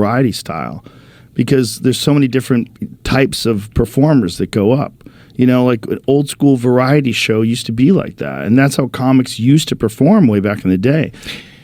variety style, because there's so many different types of performers that go up. You know, like an old school variety show used to be like that. And that's how comics used to perform way back in the day.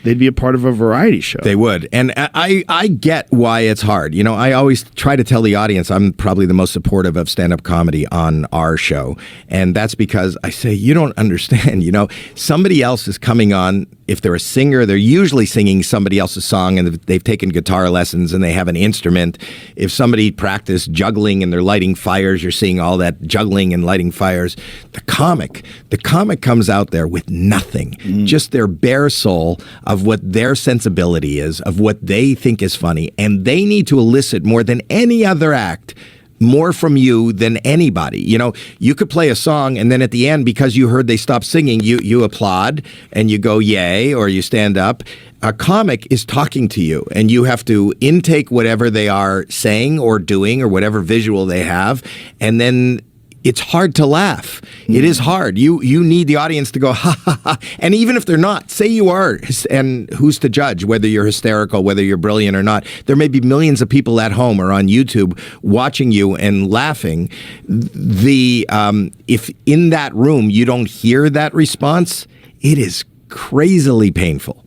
They'd be a part of a variety show. They would. And I get why it's hard. You know, I always try to tell the audience I'm probably the most supportive of stand-up comedy on our show. And that's because I say, you don't understand. You know, somebody else is coming on. If they're a singer, they're usually singing somebody else's song, and they've taken guitar lessons and they have an instrument. If somebody practiced juggling and they're lighting fires, you're seeing all that juggling and lighting fires. The comic comes out there with nothing, just their bare soul of what their sensibility is, of what they think is funny, and they need to elicit more than any other act, more from you than anybody. You know, you could play a song and then at the end, because you heard they stopped singing, you applaud and you go yay, or you stand up. A comic is talking to you, and you have to intake whatever they are saying or doing or whatever visual they have, and then it's hard to laugh. It is hard. You need the audience to go, ha, ha, ha. And even if they're not, say you are, and who's to judge whether you're hysterical, whether you're brilliant or not? There may be millions of people at home or on YouTube watching you and laughing. If in that room you don't hear that response, it is crazily painful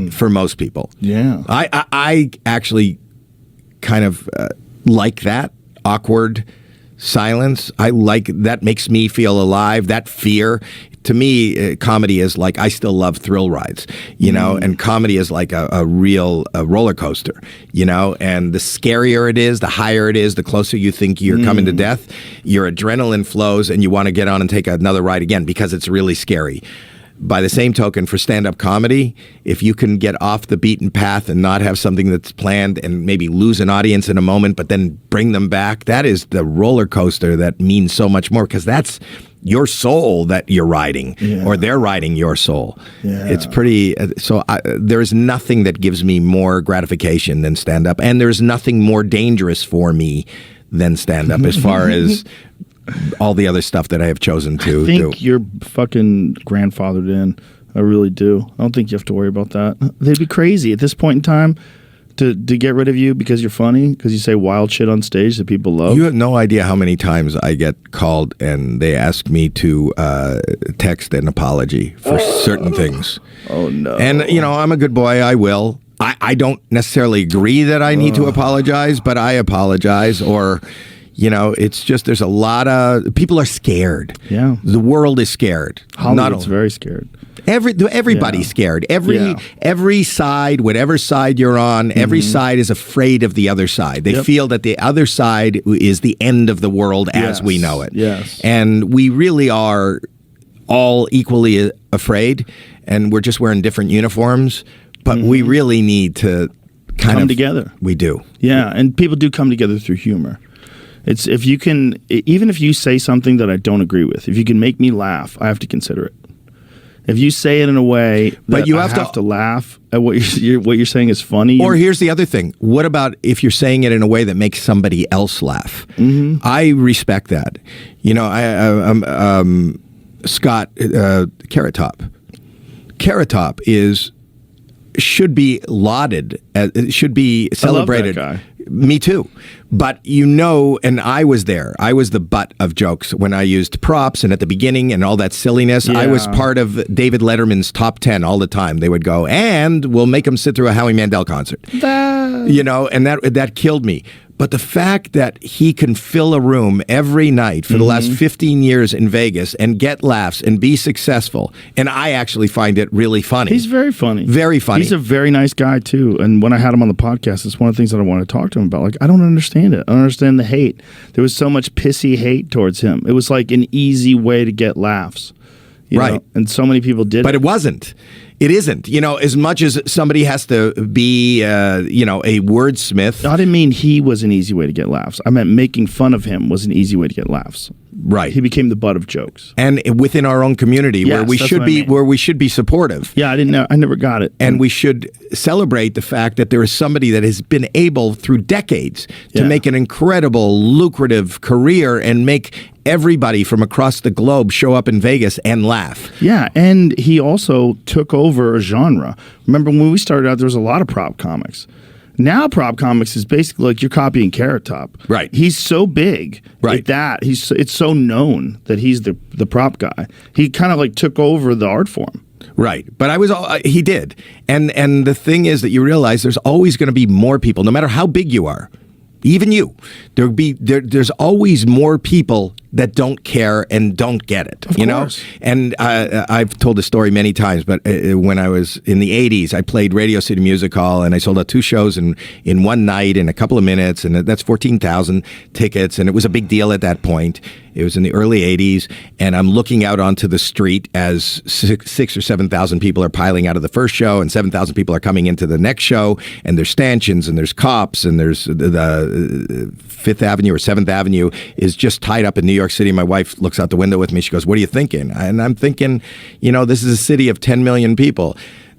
for most people. Yeah. I actually kind of like that awkward silence. I like that. Makes me feel alive. That fear. To me, comedy is like, I still love thrill rides, you know, and comedy is like a real roller coaster, you know, and the scarier it is, the higher it is, the closer you think you're coming to death, your adrenaline flows and you want to get on and take another ride again because it's really scary. By the same token, for stand-up comedy, if you can get off the beaten path and not have something that's planned and maybe lose an audience in a moment, but then bring them back, that is the roller coaster that means so much more, because that's your soul that you're riding, or they're riding your soul. Yeah. It's pretty, there's nothing that gives me more gratification than stand-up, and there's nothing more dangerous for me than stand-up as far as all the other stuff that I have chosen to do. I think you're fucking grandfathered in. I really do. I don't think you have to worry about that. They'd be crazy at this point in time to get rid of you because you're funny, because you say wild shit on stage that people love. You have no idea how many times I get called and they ask me to text an apology for certain things. Oh, no. And, you know, I'm a good boy. I will. I don't necessarily agree that I need to apologize, but I apologize. Or, you know, it's just, there's a lot of people are scared. Yeah. The world is scared. Hollywood's very scared. Everybody's scared. Every side, whatever side you're on, every side is afraid of the other side. They feel that the other side is the end of the world as we know it. Yes. And we really are all equally afraid, and we're just wearing different uniforms, but we really need to come together. We do. Yeah, and people do come together through humor. It's, if you can, even if you say something that I don't agree with, if you can make me laugh, I have to consider it. If you say it in a way that but you I have to laugh at what you're saying is funny. Or here's the other thing. What about if you're saying it in a way that makes somebody else laugh? I respect that. You know, Scott, Carrot Top. Carrot Top should be lauded. It should be celebrated. I love that guy. Me too. But you know, and I was there. I was the butt of jokes when I used props and at the beginning and all that silliness. Yeah. I was part of David Letterman's top 10 all the time. They would go, and we'll make them sit through a Howie Mandel concert. You know, and that killed me. But the fact that he can fill a room every night for the last 15 years in Vegas and get laughs and be successful, and I actually find it really funny. He's very funny. Very funny. He's a very nice guy, too. And when I had him on the podcast, it's one of the things that I want to talk to him about. Like, I don't understand it. I don't understand the hate. There was so much pissy hate towards him. It was like an easy way to get laughs. You know? And so many people did But it wasn't. It isn't. You know, as much as somebody has to be, you know, a wordsmith. I didn't mean he was an easy way to get laughs. I meant making fun of him was an easy way to get laughs. Right. He became the butt of jokes. And within our own community, where we should be supportive. Yeah, I didn't know. I never got it. And we should celebrate the fact that there is somebody that has been able through decades to make an incredible, lucrative career and make everybody from across the globe show up in Vegas and laugh. Yeah, and he also took over a genre. Remember when we started out, there was a lot of prop comics. Now prop comics is basically like you're copying Carrot Top. Right. He's so big Right. that it's so known that he's the prop guy. He kind of like took over the art form. Right, but he did, and the thing is that you realize there's always going to be more people, no matter how big you are, even you. There's always more people that don't care and don't get it. Of course. And I've told the story many times, but when I was in the '80s, I played Radio City Music Hall, and I sold out 2 shows in one night in a couple of minutes, and that's 14,000 tickets, and it was a big deal at that point. It was in the early '80s, and I'm looking out onto the street as 6,000 or 7,000 people are piling out of the first show, and 7,000 people are coming into the next show, and there's stanchions, and there's cops, and there's the Fifth Avenue or 7th Avenue is just tied up in New York City. My wife looks out the window with me. She goes, "What are you thinking?" And I'm thinking, this is a city of 10 million people.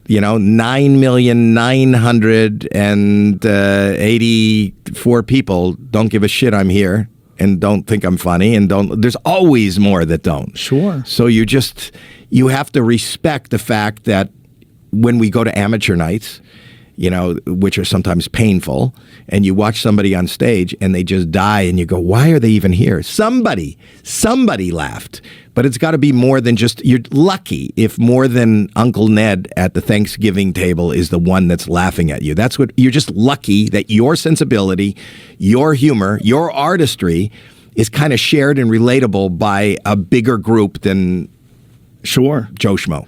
9,984 people don't give a shit I'm here and don't think I'm funny, and there's always more that don't. Sure. So you have to respect the fact that when we go to amateur nights, which are sometimes painful, and you watch somebody on stage and they just die, and you go, why are they even here? Somebody laughed. But it's got to be more than just, you're lucky if more than Uncle Ned at the Thanksgiving table is the one that's laughing at you. You're just lucky that your sensibility, your humor, your artistry is kind of shared and relatable by a bigger group than Sure. Joe Schmo.